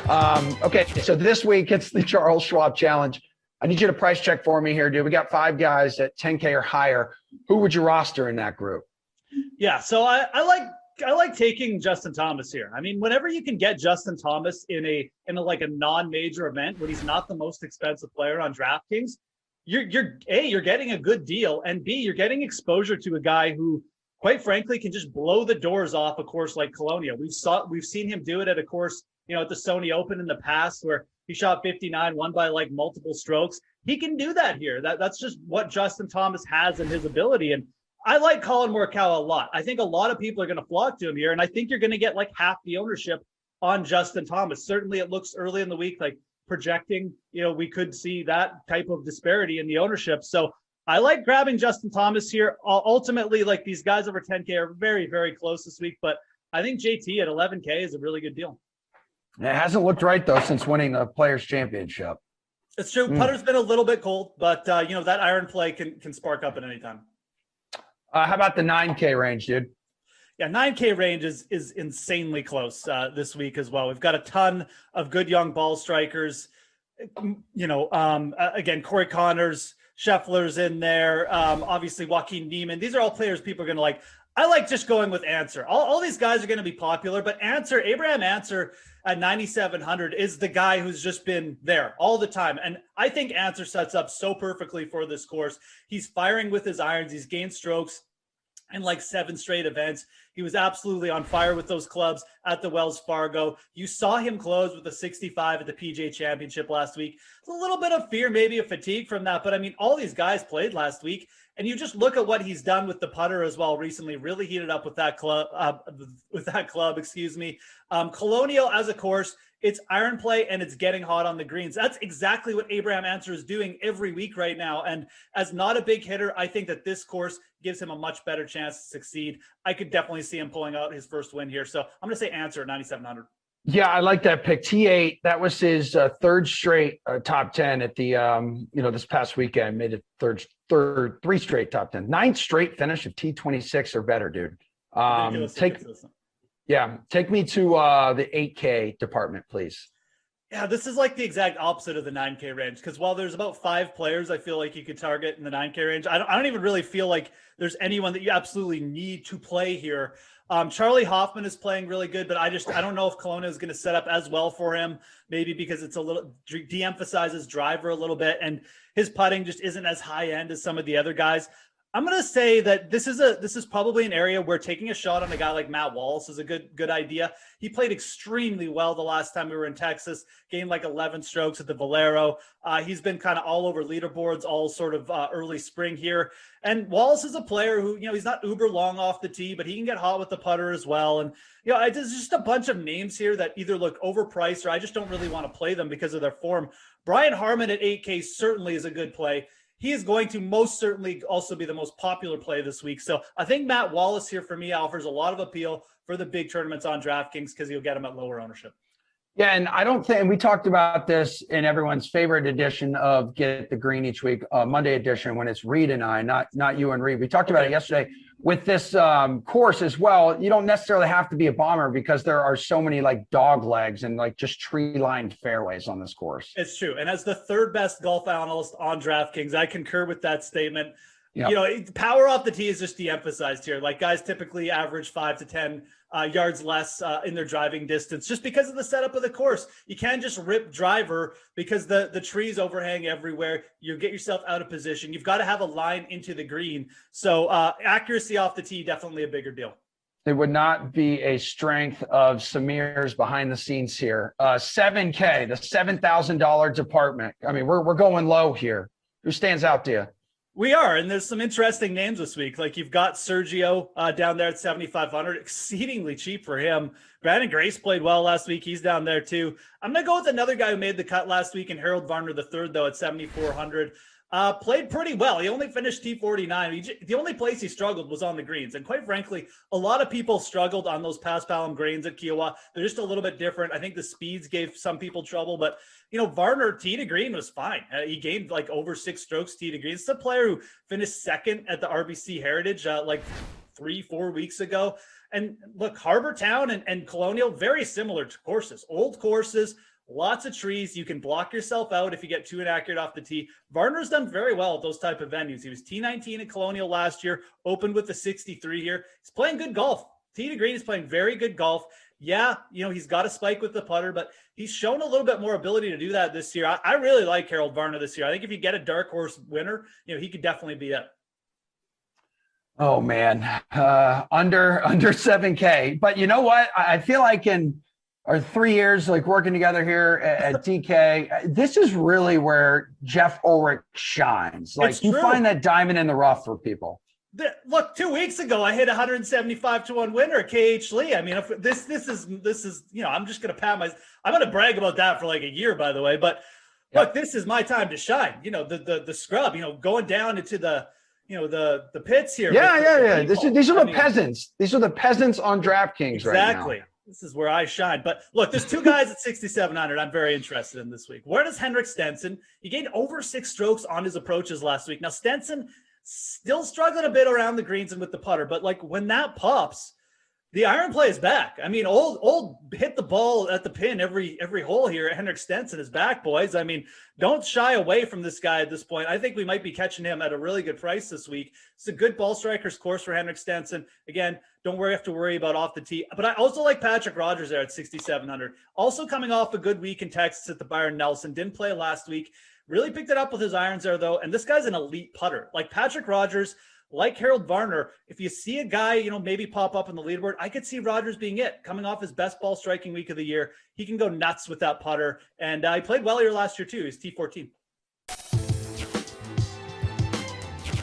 Okay, so this week it's the Charles Schwab Challenge. I need you to price check for me here, dude. We got 5 guys at 10K or higher. Who would you roster in that group? Yeah, so I like taking Justin Thomas here. I mean, whenever you can get Justin Thomas in a like a non-major event when he's not the most expensive player on DraftKings, you're getting a good deal, and B, you're getting exposure to a guy who, quite frankly, can just blow the doors off a course like Colonial. We've seen him do it at a course, at the Sony Open in the past where he shot 59, won by like multiple strokes. He can do that here. That's just what Justin Thomas has in his ability. And I like Colin Morikawa a lot. I think a lot of people are going to flock to him here, and I think you're going to get like half the ownership on Justin Thomas. Certainly, it looks early in the week like projecting, we could see that type of disparity in the ownership. So I like grabbing Justin Thomas here. Ultimately, like these guys over 10K are very, very close this week, but I think JT at 11K is a really good deal. It hasn't looked right, though, since winning the Players' Championship. It's true. Putter's been a little bit cold, but, that iron play can spark up at any time. How about the 9K range, dude? Yeah, 9K range is insanely close this week as well. We've got a ton of good young ball strikers. Again, Corey Connors, Scheffler's in there. Obviously, Joaquin Niemann. These are all players people are going to like. I like just going with Ancer. All these guys are going to be popular, but Abraham Ancer at 9,700 is the guy who's just been there all the time. And I think Ancer sets up so perfectly for this course. He's firing with his irons. He's gained strokes in like 7 straight events. He was absolutely on fire with those clubs at the Wells Fargo. You saw him close with a 65 at the PGA Championship last week. It's a little bit of fear, maybe a fatigue from that, but I mean, all these guys played last week, and you just look at what he's done with the putter as well recently. Really heated up with that club. Colonial as a course, it's iron play and it's getting hot on the greens. That's exactly what Abraham Ancer is doing every week right now. And as not a big hitter, I think that this course gives him a much better chance to succeed. I could definitely see him pulling out his first win here. So I'm going to say Ancer at 9,700. Yeah, I like that pick. T8, that was his third straight top 10 at the, this past weekend. Made it third 3 straight top 10. 9th straight finish of T26 or better, dude. Take me to the 8K department, please. Yeah, this is like the exact opposite of the 9K range, because while there's about 5 players I feel like you could target in the 9K range, I don't even really feel like there's anyone that you absolutely need to play here. Charlie Hoffman is playing really good, but I don't know if Kelowna is going to set up as well for him, maybe because it's a little de-emphasizes driver a little bit, and his putting just isn't as high end as some of the other guys. I'm going to say that this is probably an area where taking a shot on a guy like Matt Wallace is a good idea. He played extremely well the last time we were in Texas, gained like 11 strokes at the Valero. He's been kind of all over leaderboards all sort of early spring here. And Wallace is a player who, he's not uber long off the tee, but he can get hot with the putter as well. And, there's just a bunch of names here that either look overpriced or I just don't really want to play them because of their form. Brian Harman at 8K certainly is a good play. He is going to most certainly also be the most popular play this week. So I think Matt Wallace here for me offers a lot of appeal for the big tournaments on DraftKings because you'll get him at lower ownership. Yeah, and I don't think, and we talked about this in everyone's favorite edition of Get the Green each week, Monday edition, when it's Reed and I, not you and Reed. We talked about it yesterday with this course as well. You don't necessarily have to be a bomber because there are so many like dog legs and like just tree-lined fairways on this course. It's true. And as the 3rd best golf analyst on DraftKings, I concur with that statement. Yep. Power off the tee is just de-emphasized here. Like guys typically average 5 to 10 yards less in their driving distance just because of the setup of the course. You can't just rip driver because the trees overhang everywhere. You get yourself out of position. You've got to have a line into the green. So accuracy off the tee, definitely a bigger deal. It would not be a strength of Samir's behind the scenes here. 7K, the $7,000 department. I mean, we're going low here. Who stands out to you? We are, and there's some interesting names this week. Like you've got Sergio down there at 7,500, exceedingly cheap for him. Brandon Grace played well last week. He's down there too. I'm going to go with another guy who made the cut last week, and Harold Varner III, though, at 7,400. Played pretty well. He only finished T49. The only place he struggled was on the greens. And quite frankly, a lot of people struggled on those past Palom greens at Kiowa. They're just a little bit different. I think the speeds gave some people trouble, but Varner tee to green was fine. He gained like over 6 strokes tee to green. It's a player who finished 2nd at the RBC Heritage like 3-4 weeks ago. And look, Harbour Town and Colonial, very similar to courses, old courses, lots of trees. You can block yourself out if you get too inaccurate off the tee. Varner's done very well at those type of venues. He was T19 at Colonial last year, opened with the 63 here. He's playing good golf. Tee to green is playing very good golf. Yeah, he's got a spike with the putter, but he's shown a little bit more ability to do that this year. I really like Harold Varner this year. I think if you get a dark horse winner, he could definitely be it. Oh man, under 7K. But you know what? I feel like in our 3 years, like working together here at DK, this is really where Geoff Ulrich shines. Like you find that diamond in the rough for people. Look, 2 weeks ago, I hit 175-1 winner at KH Lee. I mean, if this is, I'm just going to I'm going to brag about that for like a year, by the way. But look, this is my time to shine. The scrub, going down into the pits here. Yeah. These are the peasants. These are the peasants on DraftKings right now. Exactly. This is where I shine. But look, there's two guys at 6,700 I'm very interested in this week. Where does Henrik Stenson? He gained over 6 strokes on his approaches last week. Now, Stenson still struggling a bit around the greens and with the putter, but like when that pops, the iron play is back. I mean, old hit the ball at the pin every hole here. Henrik Stenson is back, boys. I mean, don't shy away from this guy at this point. I think we might be catching him at a really good price this week. It's a good ball striker's course for Henrik Stenson. Again, don't have to worry about off the tee. But I also like Patrick Rogers there at 6,700. Also coming off a good week in Texas at the Byron Nelson. Didn't play last week. Really picked it up with his irons there, though. And this guy's an elite putter. Like Patrick Rogers, like Harold Varner, if you see a guy, maybe pop up in the leaderboard, I could see Rogers being it. Coming off his best ball striking week of the year, he can go nuts with that putter. And he played well here last year, too. He's T14.